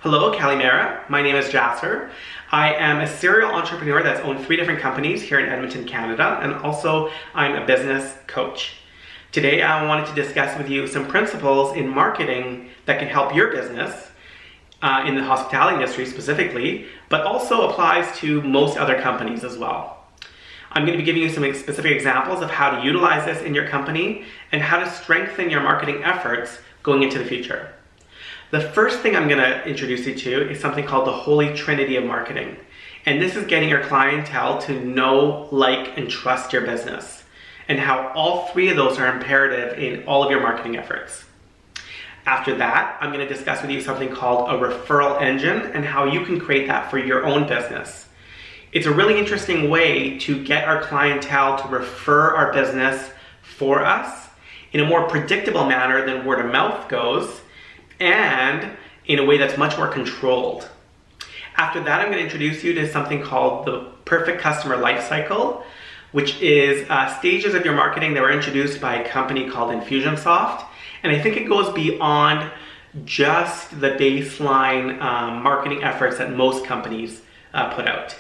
Hello, Calimera. My name is Jasser. I am a serial entrepreneur that's owned 3 different companies here in Edmonton, Canada, and also I'm a business coach. Today, I wanted to discuss with you some principles in marketing that can help your business in the hospitality industry specifically, but also applies to most other companies as well. I'm going to be giving you some specific examples of how to utilize this in your company and how to strengthen your marketing efforts going into the future. The first thing I'm going to introduce you to is something called the Holy Trinity of marketing. And this is getting your clientele to know, like, and trust your business, and how all 3 of those are imperative in all of your marketing efforts. After that, I'm going to discuss with you something called a referral engine and how you can create that for your own business. It's a really interesting way to get our clientele to refer our business for us in a more predictable manner than word of mouth goes, and in a way that's much more controlled. After that, I'm going to introduce you to something called the perfect customer life cycle, which is stages of your marketing that were introduced by a company called Infusionsoft. And I think it goes beyond just the baseline marketing efforts that most companies put out.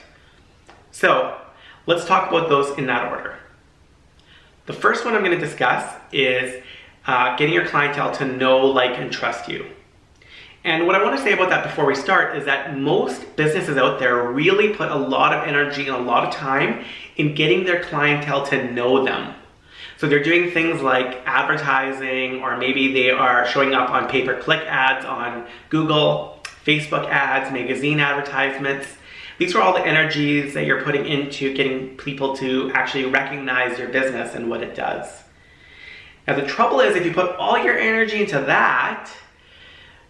So let's talk about those in that order. The first one I'm going to discuss is getting your clientele to know, like, and trust you. And what I want to say about that before we start is that most businesses out there really put a lot of energy and a lot of time in getting their clientele to know them. So they're doing things like advertising, or maybe they are showing up on pay-per-click ads on Google, Facebook ads, magazine advertisements. These are all the energies that you're putting into getting people to actually recognize your business and what it does. Now the trouble is, if you put all your energy into that,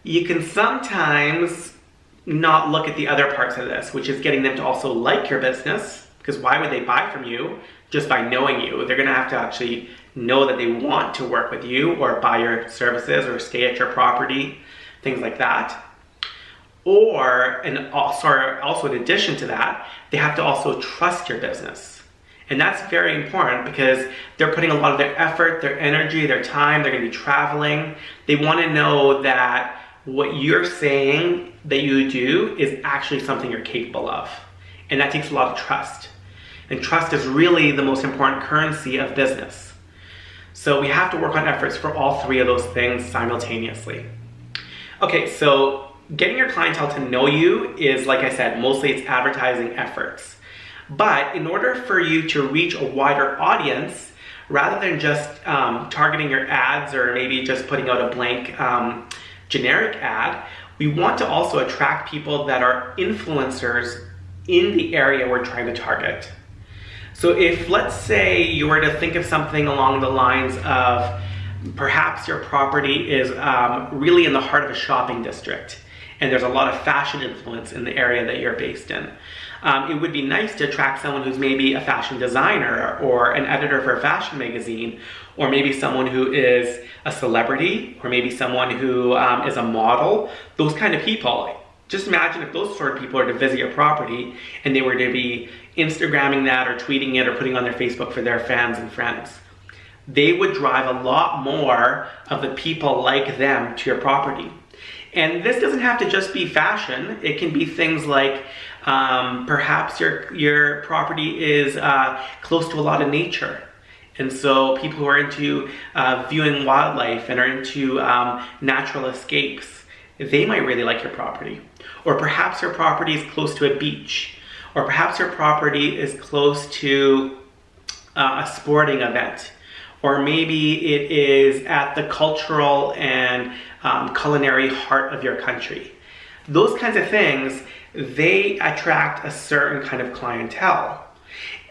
you can sometimes not look at the other parts of this, which is getting them to also like your business, because why would they buy from you just by knowing you? They're going to have to actually know that they want to work with you or buy your services or stay at your property, things like that. And also in addition to that, they have to also trust your business. And that's very important because they're putting a lot of their effort, their energy, their time, they're going to be traveling. They want to know that what you're saying that you do is actually something you're capable of. And that takes a lot of trust. And trust is really the most important currency of business. So we have to work on efforts for all 3 of those things simultaneously. Okay, so getting your clientele to know you is, like I said, mostly it's advertising efforts. But in order for you to reach a wider audience, rather than just targeting your ads or maybe just putting out a blank generic ad, we want to also attract people that are influencers in the area we're trying to target. So if, let's say, you were to think of something along the lines of perhaps your property is really in the heart of a shopping district, and there's a lot of fashion influence in the area that you're based in. It would be nice to attract someone who's maybe a fashion designer or an editor for a fashion magazine, or maybe someone who is a celebrity, or maybe someone who is a model, those kind of people. Just imagine if those sort of people are to visit your property and they were to be Instagramming that or tweeting it or putting on their Facebook for their fans and friends. They would drive a lot more of the people like them to your property. And this doesn't have to just be fashion. It can be things like perhaps your property is close to a lot of nature. And so people who are into viewing wildlife and are into natural escapes, they might really like your property. Or perhaps your property is close to a beach. Or perhaps your property is close to a sporting event. Or maybe it is at the cultural and culinary heart of your country. Those kinds of things, they attract a certain kind of clientele.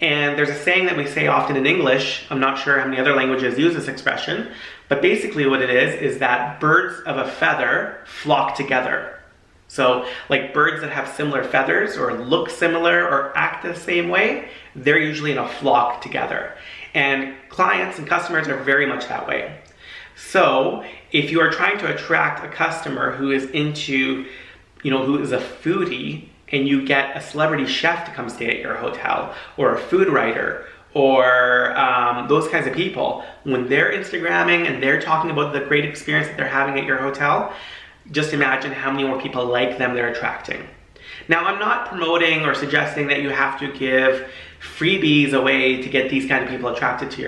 And there's a saying that we say often in English, I'm not sure how many other languages use this expression, but basically what it is that birds of a feather flock together. So like birds that have similar feathers or look similar or act the same way, they're usually in a flock together. And clients and customers are very much that way. So if you are trying to attract a customer who is into, who is a foodie, and you get a celebrity chef to come stay at your hotel, or a food writer, or those kinds of people, when they're Instagramming and they're talking about the great experience that they're having at your hotel, just imagine how many more people like them they're attracting. Now, I'm not promoting or suggesting that you have to give freebies away to get these kind of people attracted to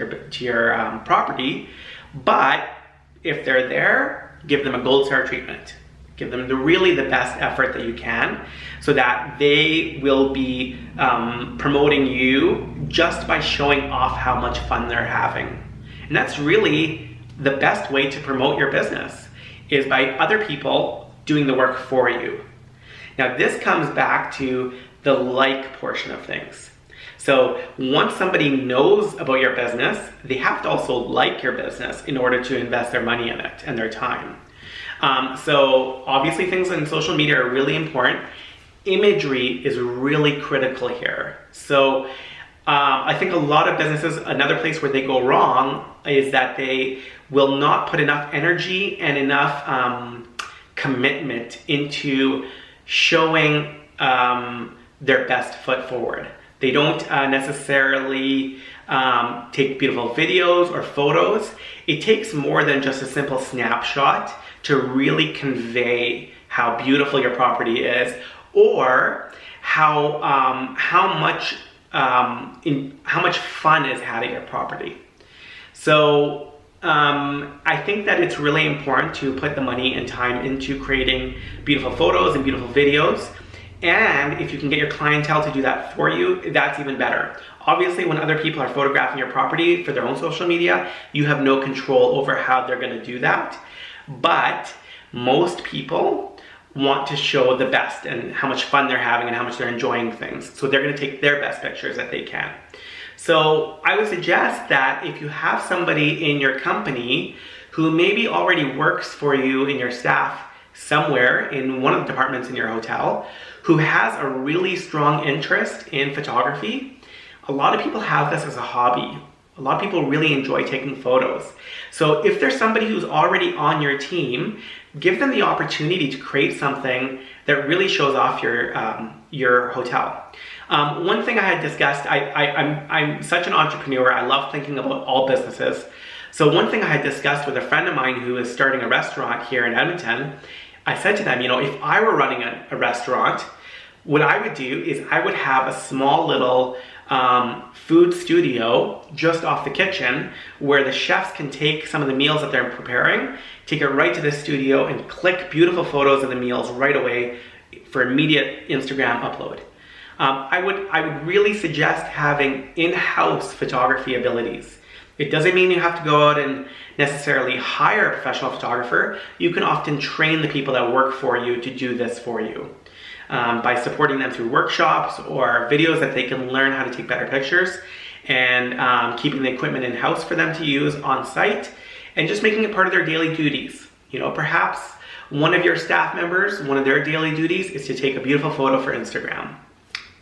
your property, but if they're there, give them a gold star treatment. Give them really the best effort that you can so that they will be promoting you just by showing off how much fun they're having. And that's really the best way to promote your business, is by other people doing the work for you. Now, this comes back to the like portion of things. So once somebody knows about your business, they have to also like your business in order to invest their money in it and their time. So obviously things in social media are really important. Imagery is really critical here. So I think a lot of businesses, another place where they go wrong is that they will not put enough energy and enough commitment into showing their best foot forward. They don't necessarily take beautiful videos or photos. It takes more than just a simple snapshot to really convey how beautiful your property is, or how much fun is had at your property. So I think that it's really important to put the money and time into creating beautiful photos and beautiful videos. And if you can get your clientele to do that for you, that's even better. Obviously, when other people are photographing your property for their own social media, you have no control over how they're going to do that. But most people want to show the best and how much fun they're having and how much they're enjoying things. So they're going to take their best pictures that they can. So I would suggest that if you have somebody in your company who maybe already works for you in your staff somewhere in one of the departments in your hotel, who has a really strong interest in photography. A lot of people have this as a hobby. A lot of people really enjoy taking photos. So if there's somebody who's already on your team, give them the opportunity to create something that really shows off your hotel. One thing I had discussed, I'm such an entrepreneur, I love thinking about all businesses. So one thing I had discussed with a friend of mine who is starting a restaurant here in Edmonton, I said to them, if I were running a restaurant, what I would do is I would have a small little food studio just off the kitchen where the chefs can take some of the meals that they're preparing, take it right to the studio and click beautiful photos of the meals right away for immediate Instagram upload. I would really suggest having in-house photography abilities. It doesn't mean you have to go out and necessarily hire a professional photographer. You can often train the people that work for you to do this for you by supporting them through workshops or videos that they can learn how to take better pictures, and keeping the equipment in-house for them to use on site, and just making it part of their daily duties. Perhaps one of your staff members, one of their daily duties is to take a beautiful photo for Instagram.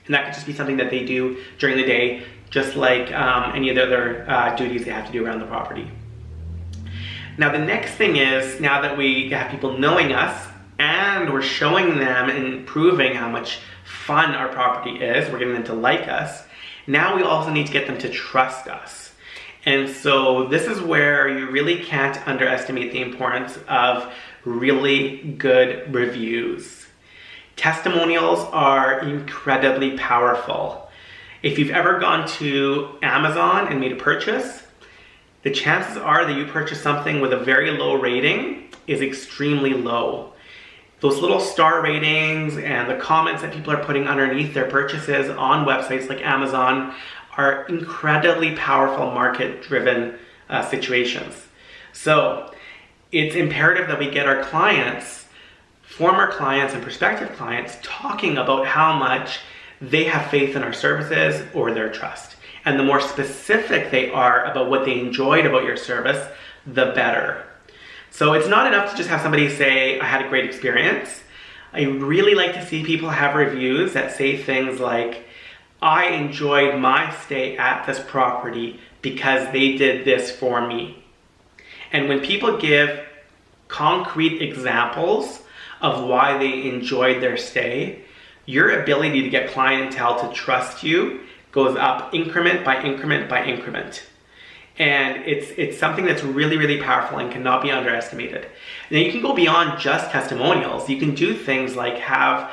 And that could just be something that they do during the day, just like any of the other duties they have to do around the property. Now the next thing is, now that we have people knowing us and we're showing them and proving how much fun our property is, we're getting them to like us, now we also need to get them to trust us. And so this is where you really can't underestimate the importance of really good reviews. Testimonials are incredibly powerful. If you've ever gone to Amazon and made a purchase, the chances are that you purchased something with a very low rating is extremely low. Those little star ratings and the comments that people are putting underneath their purchases on websites like Amazon are incredibly powerful market-driven situations. So it's imperative that we get our clients, former clients and prospective clients, talking about how much they have faith in our services or their trust. And the more specific they are about what they enjoyed about your service, the better. So it's not enough to just have somebody say, I had a great experience. I really like to see people have reviews that say things like, I enjoyed my stay at this property because they did this for me. And when people give concrete examples of why they enjoyed their stay, your ability to get clientele to trust you goes up increment by increment by increment. And it's something that's really, really powerful and cannot be underestimated. Now you can go beyond just testimonials. You can do things like have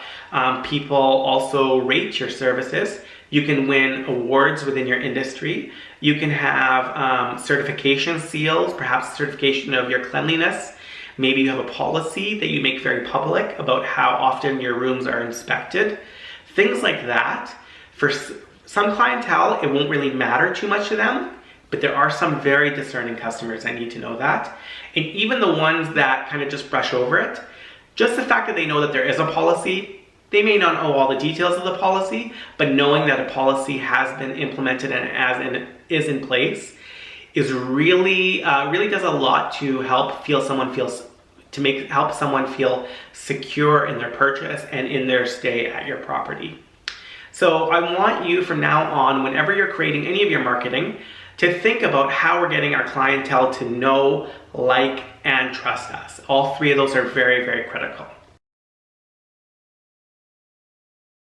people also rate your services. You can win awards within your industry. You can have certification seals, perhaps certification of your cleanliness. Maybe you have a policy that you make very public about how often your rooms are inspected. Things like that. For some clientele, it won't really matter too much to them, but there are some very discerning customers that need to know that. And even the ones that kind of just brush over it, just the fact that they know that there is a policy, they may not know all the details of the policy, but knowing that a policy has been implemented and is in place is really does a lot to help help someone feel secure in their purchase and in their stay at your property. So I want you from now on, whenever you're creating any of your marketing, to think about how we're getting our clientele to know, like, and trust us. All three of those are very, very critical.